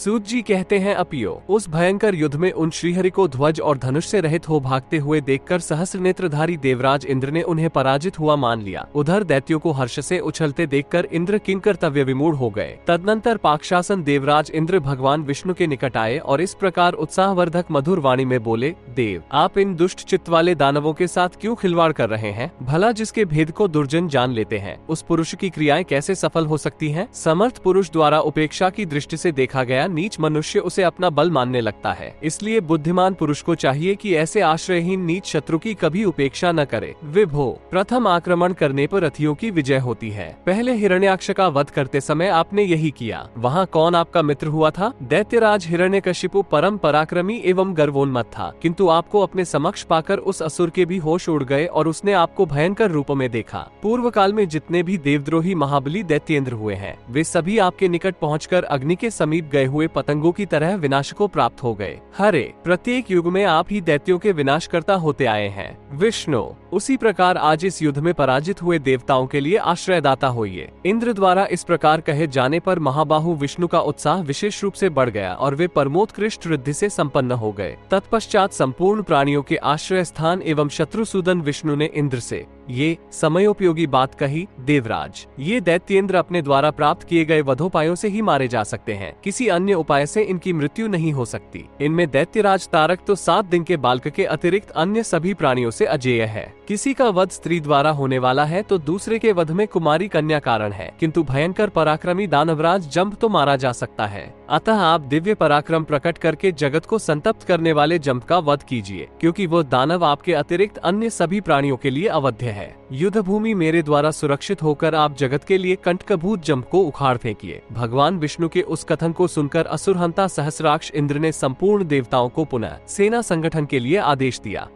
सूत जी कहते हैं, अपियो उस भयंकर युद्ध में उन श्रीहरि को ध्वज और धनुष से रहित हो भागते हुए देखकर सहस्र नेत्रधारी देवराज इंद्र ने उन्हें पराजित हुआ मान लिया। उधर दैत्यों को हर्ष से उछलते देखकर इंद्र किंकर्तव्य विमूढ़ हो गए। तदनंतर पाकशासन देवराज इंद्र भगवान विष्णु के निकट आए और इस प्रकार उत्साहवर्धक मधुर वाणी में बोले, देव आप इन दुष्ट चित्त वाले दानवों के साथ क्यों खिलवाड़ कर रहे हैं? भला जिसके भेद को दुर्जन जान लेते हैं, उस पुरुष की क्रियाएं कैसे सफल हो सकती हैं? समर्थ पुरुष द्वारा उपेक्षा की दृष्टि से देखा गया नीच मनुष्य उसे अपना बल मानने लगता है। इसलिए बुद्धिमान पुरुष को चाहिए कि ऐसे आश्रयहीन नीच शत्रु की कभी उपेक्षा न करे। विभो, प्रथम आक्रमण करने पर रथियों की विजय होती है। पहले हिरण्याक्ष का वध करते समय आपने यही किया। वहाँ कौन आपका मित्र हुआ था? दैत्यराज हिरण्यकशिपु परम पराक्रमी एवं गर्वोन्मत्त था, किंतु आपको अपने समक्ष पाकर उस असुर के भी होश उड़ गए और उसने आपको भयंकर रूप में देखा। पूर्व काल में जितने भी देवद्रोही महाबली दैत्येंद्र हुए हैं, वे सभी आपके निकट पहुंचकर अग्नि के समीप गए हुए पतंगों की तरह विनाश को प्राप्त हो गए। हरे, प्रत्येक युग में आप ही दैत्यों के विनाशकर्ता होते आए हैं। विष्णु, उसी प्रकार आज इस युद्ध में पराजित हुए देवताओं के लिए आश्रयदाता होइए। इंद्र द्वारा इस प्रकार कहे जाने पर महाबाहु विष्णु का उत्साह विशेष रूप से बढ़ गया और वे परमोत्कृष्ट रिद्धि से संपन्न हो गए। तत्पश्चात संपूर्ण प्राणियों के आश्रय स्थान एवं शत्रुसूदन विष्णु ने इंद्र से ये समयोपयोगी बात कही, देवराज ये दैत्येंद्र अपने द्वारा प्राप्त किए गए वधोपायों से ही मारे जा सकते हैं, किसी अन्य उपाय से इनकी मृत्यु नहीं हो सकती। इनमें दैत्यराज तारक तो 7 दिन के बालक के अतिरिक्त अन्य सभी प्राणियों से अजेय है। किसी का वध स्त्री द्वारा होने वाला है तो दूसरे के वध में कुमारी कन्या कारण है, किंतु भयंकर पराक्रमी दानवराज जंभ तो मारा जा सकता है। अतः आप दिव्य पराक्रम प्रकट करके जगत को संतप्त करने वाले जंभ का वध कीजिए, क्योंकि वो दानव आपके अतिरिक्त अन्य सभी प्राणियों के लिए अवध्य है। युद्ध भूमि मेरे द्वारा सुरक्षित होकर आप जगत के लिए कंटकभूत जंभ को उखाड़ फेंकिए। भगवान विष्णु के उस कथन को सुनकर असुरहंता सहस्राक्ष इंद्र ने संपूर्ण देवताओं को पुनः सेना संगठन के लिए आदेश दिया।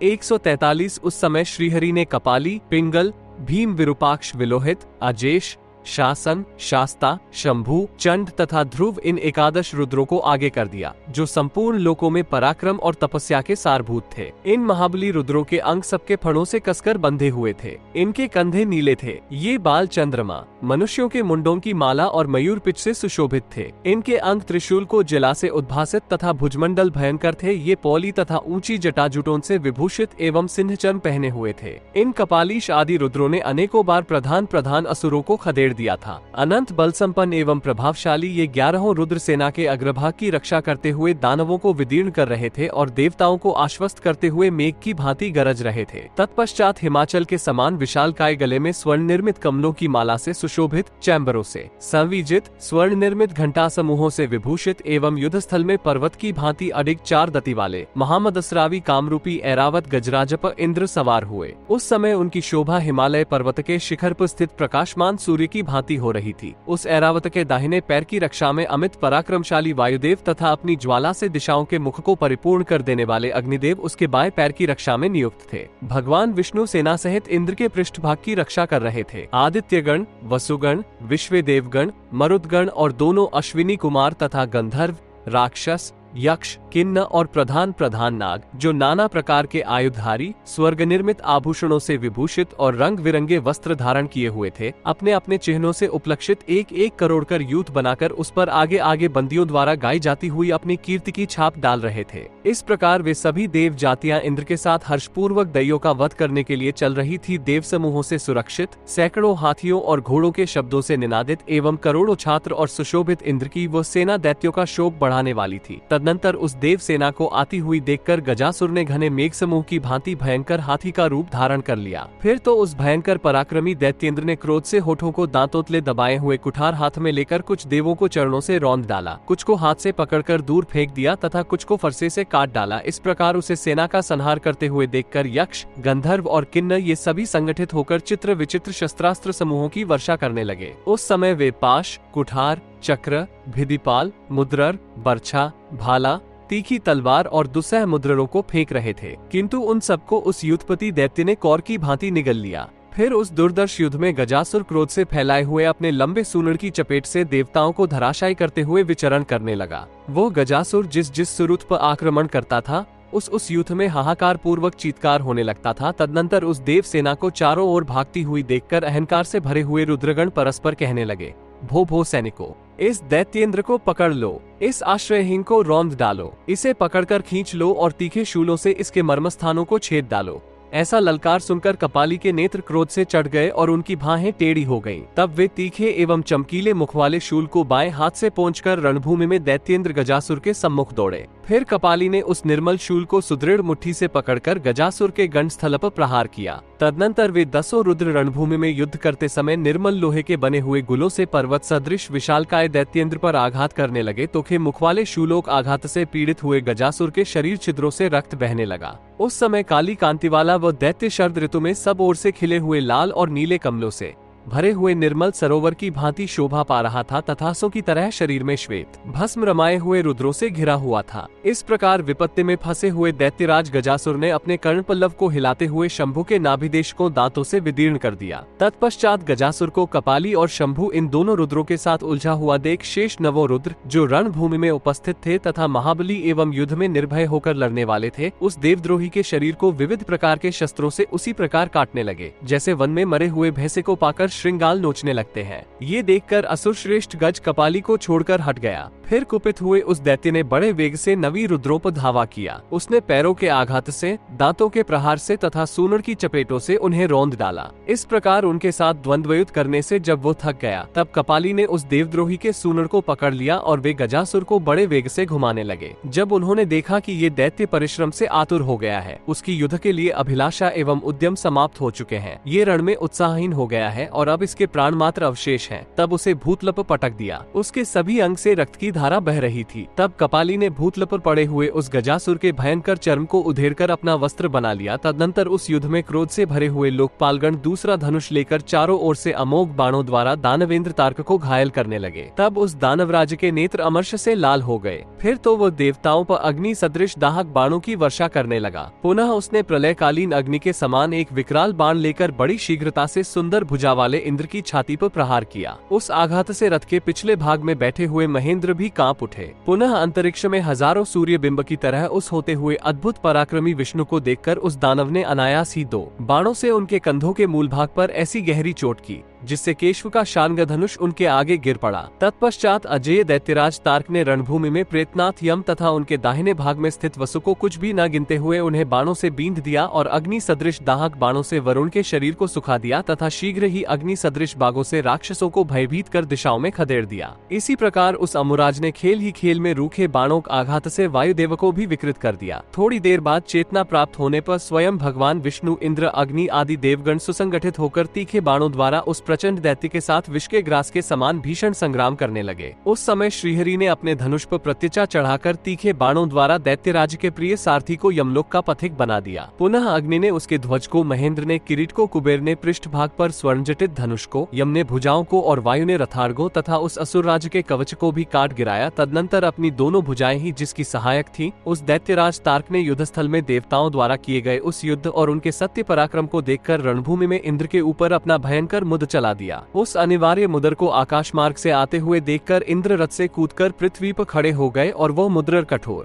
143 उस समय श्रीहरि ने कपाली, पिंगल, भीम, विरूपाक्ष, विलोहित, अजेश, शासन, शास्ता, शंभु, चंड तथा ध्रुव इन 11 रुद्रों को आगे कर दिया, जो संपूर्ण लोकों में पराक्रम और तपस्या के सारभूत थे। इन महाबली रुद्रों के अंग सबके फणों से कसकर बंधे हुए थे। इनके कंधे नीले थे। ये बाल चंद्रमा, मनुष्यों के मुंडों की माला और मयूर पिच से सुशोभित थे। इनके अंग त्रिशूल को जला से उद्भासित तथा भुजमंडल भयंकर थे। ये पौली तथा ऊंची जटाजुटों से विभूषित एवं सिंह चर्म पहने हुए थे। इन कपालीश आदि रुद्रों ने अनेकों बार प्रधान असुरों को खदेड़ दिया था। अनंत बल संपन्न एवं प्रभावशाली ये 11 रुद्र सेना के अग्रभाग की रक्षा करते हुए दानवों को विदीर्ण कर रहे थे और देवताओं को आश्वस्त करते हुए मेघ की भांति गरज रहे थे। तत्पश्चात हिमाचल के समान विशालकाय गले में स्वर्ण निर्मित कमलों की माला से सुशोभित, चैम्बरों से संविजित, स्वर्ण निर्मित घंटा समूहों से विभूषित एवं युद्धस्थल में पर्वत की भांति अडिग 4 दति वाले महामदस्रावी कामरूपी ऐरावत गजराज पर इंद्र सवार हुए। उस समय उनकी शोभा हिमालय पर्वत के शिखर पर स्थित प्रकाशमान सूर्य की भांति हो रही थी। उस ऐरावत के दाहिने पैर की रक्षा में अमित पराक्रमशाली वायुदेव तथा अपनी ज्वाला से दिशाओं के मुख को परिपूर्ण कर देने वाले अग्निदेव उसके बाएं पैर की रक्षा में नियुक्त थे। भगवान विष्णु सेना सहित इंद्र के पृष्ठभाग की रक्षा कर रहे थे। आदित्यगण, वसुगण, विश्वेदेवगण, मरुदगण और दोनों अश्विनी कुमार तथा गंधर्व, राक्षस, यक्ष, किन्न और प्रधान नाग, जो नाना प्रकार के आयुधारी, स्वर्ग निर्मित आभूषणों से विभूषित और रंग बिरंगे वस्त्र धारण किए हुए थे, अपने अपने चिन्हों से उपलक्षित 1-1 करोड़ कर यूथ बनाकर उस पर आगे आगे बंदियों द्वारा गाई जाती हुई अपनी कीर्ति की छाप डाल रहे थे। इस प्रकार वे सभी देव जातियां इंद्र के साथ हर्षपूर्वक दैत्यों का वध करने के लिए चल रही थी। देव समूहों से सुरक्षित, सैकड़ों हाथियों और घोड़ों के शब्दों से निनादित एवं करोड़ों छात्र और सुशोभित इंद्र की वो सेना दैत्यों का शोभ बढ़ाने वाली थी। तदनंतर उस देव सेना को आती हुई देखकर गजासुर ने घने मेघ समूह की भांति भयंकर हाथी का रूप धारण कर लिया। फिर तो उस भयंकर पराक्रमी दैत्येंद्र ने क्रोध से होठों को दांतोतले दबाए हुए कुठार हाथ में लेकर कुछ देवों को चरणों से रौंद डाला, कुछ को हाथ से पकड़कर दूर फेंक दिया तथा कुछ को फरसे से काट डाला। इस प्रकार उसे सेना का संहार करते हुए देखकर यक्ष, गंधर्व और किन्नर ये सभी संगठित होकर चित्र विचित्र शस्त्रास्त्र समूहों की वर्षा करने लगे। उस समय वे पाश, कुठार, चक्र, भिदिपाल, मुद्रर, बर्छा, भाला, तीखी तलवार और दुस्सह मुद्ररों को फेंक रहे थे, किंतु उन सबको उस युद्धपति दैत्य ने कौर की भांति निगल लिया। फिर उस दुर्दर्श युद्ध में गजासुर क्रोध से फैलाए हुए अपने लंबे सूंड की चपेट से देवताओं को धराशायी करते हुए विचरण करने लगा। वो गजासुर जिस सुरुत पर आक्रमण करता था, उस युद्ध में हाहाकार पूर्वक चीत्कार होने लगता था। तदनंतर उस देव सेना को चारों ओर भागती हुई देखकर अहंकार से भरे हुए रुद्रगण परस्पर कहने लगे, भो भो सैनिकों, इस दैत्येंद्र को पकड़ लो, इस आश्रयहीन को रौंद डालो, इसे पकड़कर खींच लो और तीखे शूलों से इसके मर्मस्थानों को छेद डालो। ऐसा ललकार सुनकर कपाली के नेत्र क्रोध से चढ़ गए और उनकी बाहें टेढ़ी हो गईं। तब वे तीखे एवं चमकीले मुख वाले शूल को बाएं हाथ से पोंछकर रणभूमि में दैत्येंद्र गजासुर के सम्मुख दौड़े। फिर कपाली ने उस निर्मल शूल को सुदृढ़ मुट्ठी से पकड़कर गजासुर के गंडस्थल पर प्रहार किया। तदनंतर वे 10 रुद्र रणभूमि में युद्ध करते समय निर्मल लोहे के बने हुए गुलों से पर्वत सदृश विशालकाय दैत्येंद्र पर आघात करने लगे। तोखे मुख वाले शूलोक आघात से पीड़ित हुए गजासुर के शरीर छिद्रों से रक्त बहने लगा। उस समय काली कांति वाला वह दैत्य शरद ऋतु में सब ओर से खिले हुए लाल और नीले कमलों से भरे हुए निर्मल सरोवर की भांति शोभा पा रहा था तथा सो की तरह शरीर में श्वेत भस्म रमाए हुए रुद्रों से घिरा हुआ था। इस प्रकार विपत्ति में फंसे हुए दैत्यराज गजासुर ने अपने कर्णपल्लव को हिलाते हुए शंभु के नाभिदेश को दांतों से विदीर्ण कर दिया। तत्पश्चात गजासुर को कपाली और शंभु इन दोनों रुद्रों के साथ उलझा हुआ देख शेष नवो रुद्र जो रणभूमि में उपस्थित थे तथा महाबली एवं युद्ध में निर्भय होकर लड़ने वाले थे, उस देवद्रोही के शरीर को विविध प्रकार के शस्त्रों से उसी प्रकार काटने लगे जैसे वन में मरे हुए भैंसे को पाकर श्रृंगाल नोचने लगते हैं। ये देखकर असुर श्रेष्ठ गज कपाली को छोड़कर हट गया। फिर कुपित हुए उस दैत्य ने बड़े वेग से नवी रुद्रों पर धावा किया। उसने पैरों के आघात से, दांतों के प्रहार से तथा सूनड़ की चपेटों से उन्हें रौंद डाला। इस प्रकार उनके साथ द्वंद्वयुद्ध करने से जब वो थक गया तब कपाली ने उस देवद्रोही के सूनड़ को पकड़ लिया और वे गजासुर को बड़े वेग से घुमाने लगे। जब उन्होंने देखा कि ये दैत्य परिश्रम से आतुर हो गया है, उसकी युद्ध के लिए अभिलाषा एवं उद्यम समाप्त हो चुके हैं, ये रण में उत्साहहीन हो गया है और अब इसके प्राण मात्र अवशेष हैं, तब उसे भूतल पर पटक दिया। उसके सभी अंग से रक्त की धारा बह रही थी। तब कपाली ने भूतल पर पड़े हुए उस गजासुर के भयंकर चर्म को उधेड़कर अपना वस्त्र बना लिया। तदनंतर उस युद्ध में क्रोध से भरे हुए लोकपालगण दूसरा धनुष लेकर चारों ओर से अमोघ बाणों द्वारा दानवेंद्र तारक को घायल करने लगे। तब उस दानवराज के नेत्र अमर्ष से लाल हो गए। फिर तो वो देवताओं पर अग्नि सदृश दाहक बाणों की वर्षा करने लगा। पुनः उसने प्रलयकालीन अग्नि के समान एक विकराल बाण लेकर बड़ी शीघ्रता से सुंदर भुजा वाले इंद्र की छाती पर प्रहार किया। उस आघात से रथ के पिछले भाग में बैठे हुए महेंद्र भी कांप उठे। पुनः अंतरिक्ष में हजारों सूर्य बिंब की तरह उस होते हुए अद्भुत पराक्रमी विष्णु को देखकर उस दानव ने अनायास ही 2 बाणों से उनके कंधों के मूल भाग पर ऐसी गहरी चोट की जिससे केशव का शानग धनुष उनके आगे गिर पड़ा। तत्पश्चात अजय दैत्यराज तार्क ने रणभूमि में प्रेतनाथ यम तथा उनके दाहिने भाग में स्थित वसु को कुछ भी न गिनते हुए उन्हें बाणों से बींध दिया और अग्नि सदृश दाहक बाणों से वरुण के शरीर को सुखा दिया तथा शीघ्र ही अग्नि सदृश बागों से राक्षसों को भयभीत कर दिशाओं में खदेड़ दिया। इसी प्रकार उस अमुराज ने खेल ही खेल में रूखे बाणों के आघात से वायुदेव को भी विकृत कर दिया। थोड़ी देर बाद चेतना प्राप्त होने पर स्वयं भगवान विष्णु, इंद्र, अग्नि आदि देवगण सुसंगठित होकर तीखे बाणों द्वारा उस प्रचंड दैत्य के साथ विष के ग्रास के समान भीषण संग्राम करने लगे। उस समय श्रीहरि ने अपने धनुष पर प्रत्यचा चढ़ाकर तीखे बाणों द्वारा दैत्यराज के प्रिय सारथी को यमलोक का पथिक बना दिया। पुनः अग्नि ने उसके ध्वज को, महेंद्र ने किरीट को, कुबेर ने पृष्ठ भाग पर स्वर्णजटित धनुष को, यम ने भुजाओं को और वायु ने रथार्गों तथा उस असुर राज के कवच को भी काट गिराया। तदनंतर अपनी दोनों भुजाएं ही जिसकी सहायक थीं, उस दैत्यराज तार्क ने युद्धस्थल में देवताओं द्वारा किए गए उस युद्ध और उनके सत्य पराक्रम को देखकर रणभूमि में इंद्र के ऊपर अपना भयंकर मुद चला दिया। उस अनिवार्य मुद्र को आकाश मार्ग से आते हुए देखकर इंद्र रथ से कूदकर पृथ्वी पर खड़े हो गए और वह मुद्र कठोर